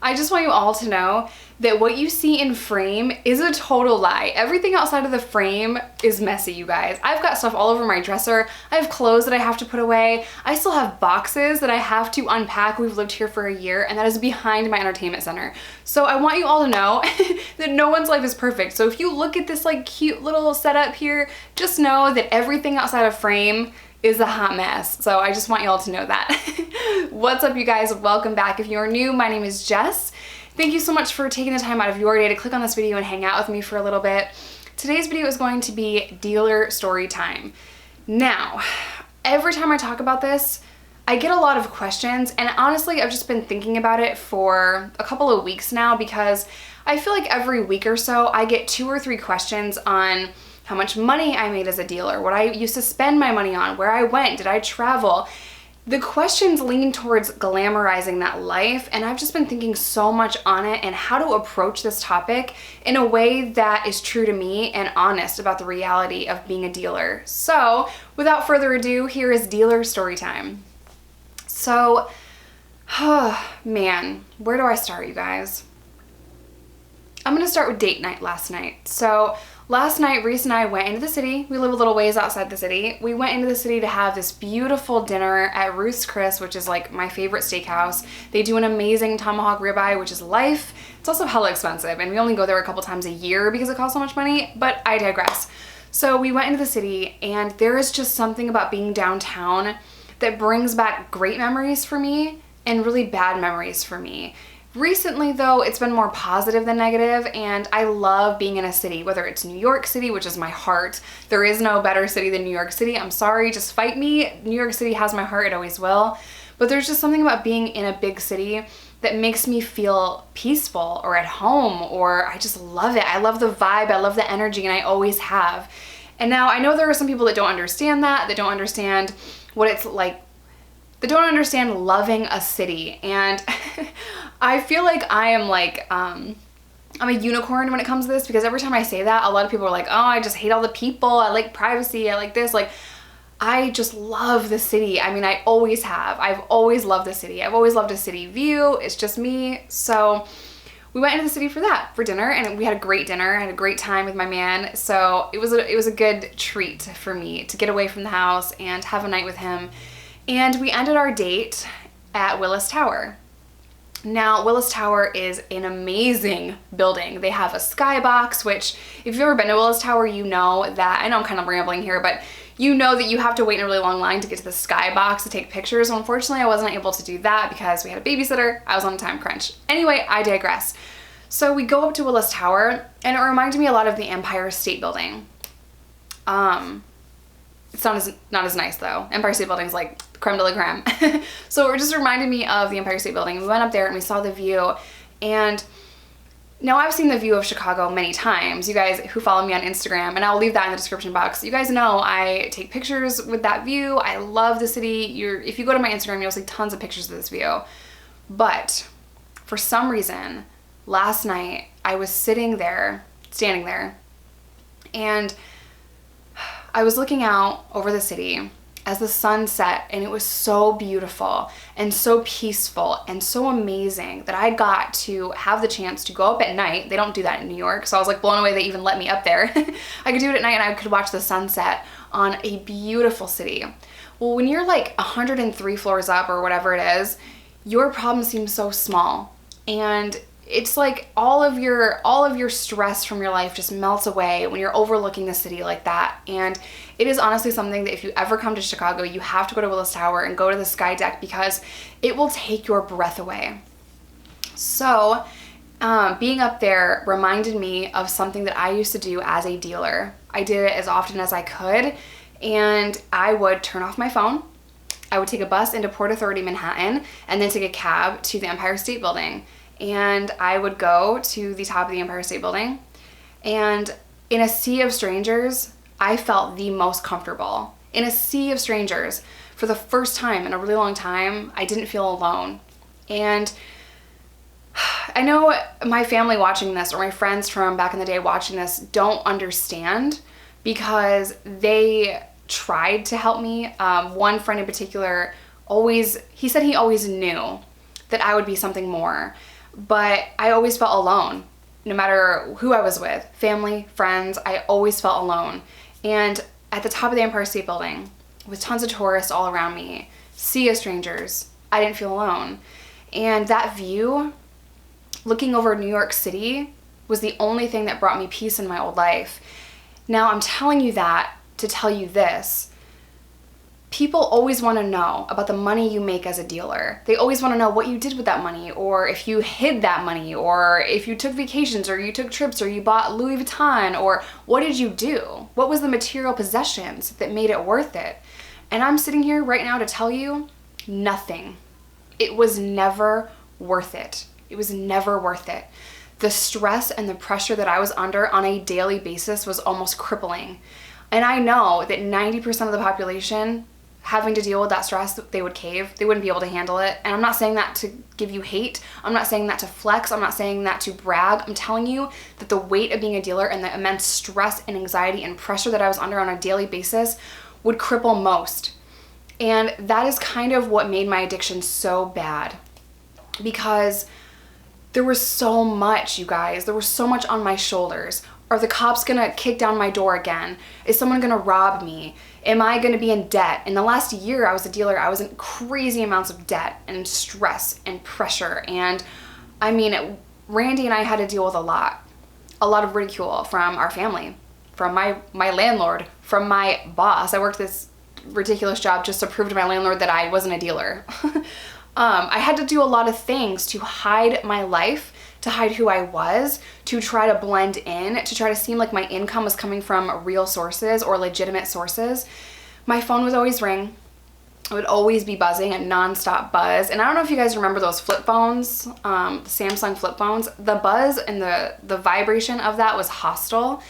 I just want you all to know that what you see in frame is a total lie. Everything outside of the frame is messy, you guys. I've got stuff all over my dresser. I have clothes that I have to put away. I still have boxes that I have to unpack. We've lived here for a year, and that is behind my entertainment center. So I want you all to know that no one's life is perfect. So if you look at this like cute little setup here, just know that everything outside of frame is a hot mess. So I just want you all to know that. What's up, you guys? Welcome back. If you're new, my name is Jess. Thank you so much for taking the time out of your day to click on this video and hang out with me for a little bit. Today's video is going to be dealer story time. Now, every time I talk about this, I get a lot of questions, and honestly, I've just been thinking about it for a couple of weeks now because I feel like every week or so I get 2 or 3 questions on how much money I made as a dealer, what I used to spend my money on, where I went, did I travel? The questions lean towards glamorizing that life, and I've just been thinking so much on it and how to approach this topic in a way that is true to me and honest about the reality of being a dealer. So, without further ado, here is dealer story time. So, man, where do I start, you guys? I'm gonna start with date night last night. So, last night, Reese and I went into the city. We live a little ways outside the city. We went into the city to have this beautiful dinner at Ruth's Chris, which is like my favorite steakhouse. They do an amazing tomahawk ribeye, which is life. It's also hella expensive, and we only go there a couple times a year because it costs so much money, but I digress. So we went into the city, and there is just something about being downtown that brings back great memories for me and really bad memories for me. Recently, though, it's been more positive than negative, and I love being in a city, whether it's New York City, which is my heart. There is no better city than New York City. I'm sorry, just fight me. New York City has my heart, it always will. But there's just something about being in a big city that makes me feel peaceful or at home, or I just love it. I love the vibe, I love the energy, and I always have. And now I know there are some people that don't understand that don't understand what it's like, that don't understand loving a city. And I feel like I am like, I'm a unicorn when it comes to this, because every time I say that, a lot of people are like, oh, I just hate all the people. I like privacy. I like this. Like, I just love the city. I mean, I always have. I've always loved the city. I've always loved a city view. It's just me. So we went into the city for dinner, and we had a great dinner. I had a great time with my man. So it was a good treat for me to get away from the house and have a night with him. And we ended our date at Willis Tower. Now, Willis Tower is an amazing building. They have a skybox, which if you've ever been to Willis Tower, you know that, I know I'm kind of rambling here, but you know that you have to wait in a really long line to get to the skybox to take pictures. Well, unfortunately, I wasn't able to do that because we had a babysitter. I was on a time crunch. Anyway, I digress. So we go up to Willis Tower, and it reminded me a lot of the Empire State Building. It's not as nice though. Empire State Building is like creme de la creme. So it just reminded me of the Empire State Building. We went up there and we saw the view, and now I've seen the view of Chicago many times. You guys who follow me on Instagram, and I'll leave that in the description box. You guys know I take pictures with that view. I love the city. If you go to my Instagram, you'll see tons of pictures of this view. But for some reason, last night I was standing there, and I was looking out over the city as the sun set, and it was so beautiful and so peaceful and so amazing that I got to have the chance to go up at night. They don't do that in New York, so I was like blown away they even let me up there. I could do it at night, and I could watch the sunset on a beautiful city. Well, when you're like 103 floors up or whatever it is, your problem seems so small, and it's like all of your stress from your life just melts away when you're overlooking the city like that. And it is honestly something that if you ever come to Chicago, you have to go to Willis Tower and go to the sky deck, because it will take your breath away. So being up there reminded me of something that I used to do as a dealer. I did it as often as I could, and I would turn off my phone. I would take a bus into Port Authority Manhattan and then take a cab to the Empire State Building. And I would go to the top of the Empire State Building, and in a sea of strangers, I felt the most comfortable. In a sea of strangers, for the first time in a really long time, I didn't feel alone. And I know my family watching this, or my friends from back in the day watching this, don't understand, because they tried to help me. One friend in particular he said he always knew that I would be something more. but I always felt alone. No matter who I was with, family, friends, I always felt alone. And at the top of the Empire State Building, with tons of tourists all around me, sea of strangers, I didn't feel alone. And that view, looking over New York City, was the only thing that brought me peace in my old life. Now, I'm telling you that to tell you this. People always want to know about the money you make as a dealer. They always want to know what you did with that money, or if you hid that money, or if you took vacations, or you took trips, or you bought Louis Vuitton, or what did you do? What was the material possessions that made it worth it? And I'm sitting here right now to tell you, nothing. It was never worth it. It was never worth it. The stress and the pressure that I was under on a daily basis was almost crippling. And I know that 90% of the population having to deal with that stress, they would cave. They wouldn't be able to handle it. And I'm not saying that to give you hate. I'm not saying that to flex. I'm not saying that to brag. I'm telling you that the weight of being a dealer and the immense stress and anxiety and pressure that I was under on a daily basis would cripple most. And that is kind of what made my addiction so bad, because there was so much, you guys. There was so much on my shoulders. Are the cops gonna kick down my door again? Is someone gonna rob me? Am I gonna be in debt? In the last year I was a dealer, I was in crazy amounts of debt and stress and pressure. And I mean, Randy and I had to deal with a lot of ridicule from our family, from my landlord, from my boss. I worked this ridiculous job just to prove to my landlord that I wasn't a dealer. I had to do a lot of things to hide my life, to hide who I was, to try to blend in, to try to seem like my income was coming from real sources or legitimate sources. My phone would always ring. It would always be buzzing, a nonstop buzz. And I don't know if you guys remember those flip phones, the Samsung flip phones. The buzz and the vibration of that was hostile.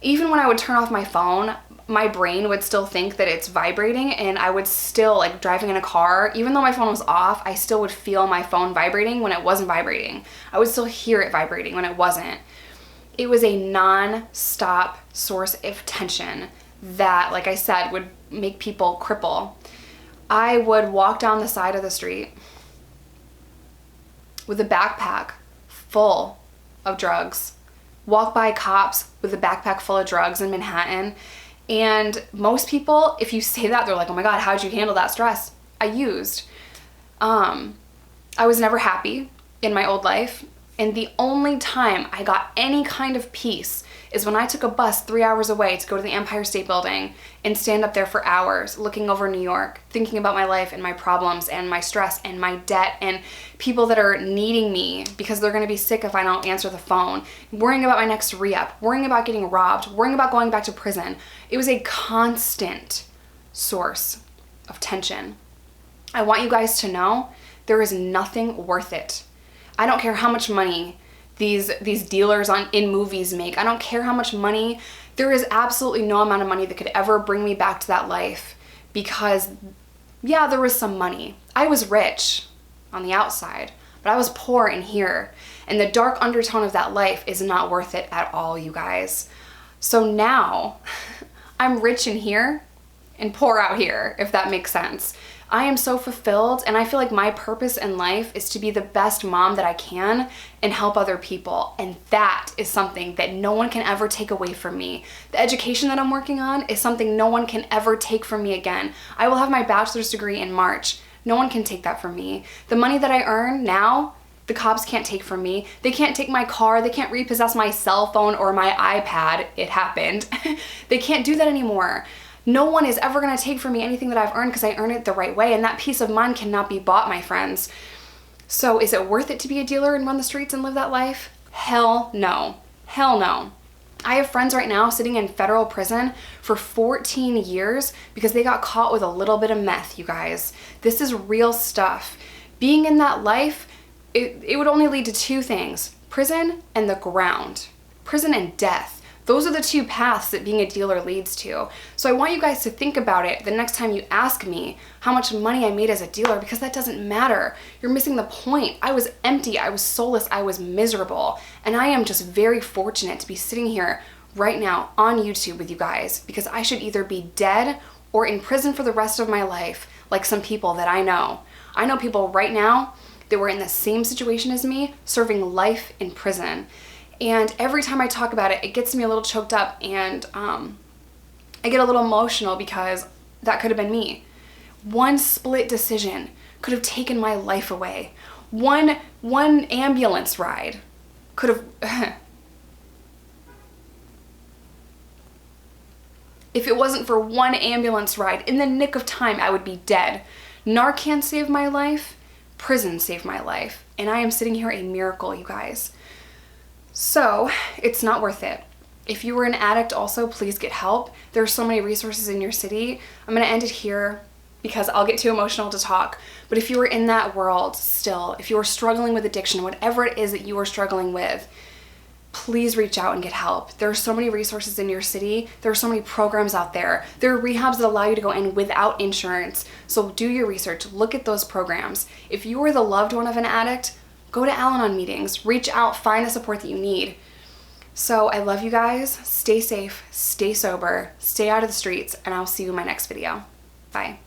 Even when I would turn off my phone, my brain would still think that it's vibrating, and I would still, like driving in a car, even though my phone was off, I still would feel my phone vibrating when it wasn't vibrating. I would still hear it vibrating when it wasn't. It was a non-stop source of tension that, like I said, would make people cripple. I would walk down the side of the street with a backpack full of drugs, walk by cops with a backpack full of drugs in Manhattan. And most people, if you say that, they're like, oh my God, how'd you handle that stress? I used. I was never happy in my old life. And the only time I got any kind of peace is when I took a bus 3 hours away to go to the Empire State Building and stand up there for hours looking over New York, thinking about my life and my problems and my stress and my debt and people that are needing me because they're going to be sick if I don't answer the phone, worrying about my next re-up, worrying about getting robbed, worrying about going back to prison. It was a constant source of tension. I want you guys to know there is nothing worth it. I don't care how much money these dealers in movies make. I don't care how much money. There is absolutely no amount of money that could ever bring me back to that life, because yeah, there was some money. I was rich on the outside, but I was poor in here. And the dark undertone of that life is not worth it at all, you guys. So now I'm rich in here and poor out here, if that makes sense. I am so fulfilled, and I feel like my purpose in life is to be the best mom that I can and help other people. And that is something that no one can ever take away from me. The education that I'm working on is something no one can ever take from me again. I will have my bachelor's degree in March. No one can take that from me. The money that I earn now, the cops can't take from me. They can't take my car. They can't repossess my cell phone or my iPad. It happened. They can't do that anymore. No one is ever going to take from me anything that I've earned, because I earn it the right way, and that peace of mind cannot be bought, my friends. So is it worth it to be a dealer and run the streets and live that life? Hell no. Hell no. I have friends right now sitting in federal prison for 14 years because they got caught with a little bit of meth, you guys. This is real stuff. Being in that life, it would only lead to two things: prison and the ground. Prison and death. Those are the two paths that being a dealer leads to. So I want you guys to think about it the next time you ask me how much money I made as a dealer, because that doesn't matter. You're missing the point. I was empty, I was soulless, I was miserable. And I am just very fortunate to be sitting here right now on YouTube with you guys, because I should either be dead or in prison for the rest of my life, like some people that I know. I know people right now that were in the same situation as me, serving life in prison. And every time I talk about it, it gets me a little choked up, and I get a little emotional because that could have been me. One split decision could have taken my life away. One ambulance ride could have... If it wasn't for one ambulance ride in the nick of time, I would be dead. Narcan saved my life. Prison saved my life. And I am sitting here a miracle, you guys. So it's not worth it. If you were an addict also, please get help. There are so many resources in your city. I'm going to end it here because I'll get too emotional to talk. But if you were in that world still, if you were struggling with addiction, whatever it is that you are struggling with, please reach out and get help. There are so many resources in your city. There are so many programs out there. There are rehabs that allow you to go in without insurance. So do your research. Look at those programs. If you are the loved one of an addict, go to Al-Anon meetings. Reach out. Find the support that you need. So I love you guys. Stay safe. Stay sober. Stay out of the streets. And I'll see you in my next video. Bye.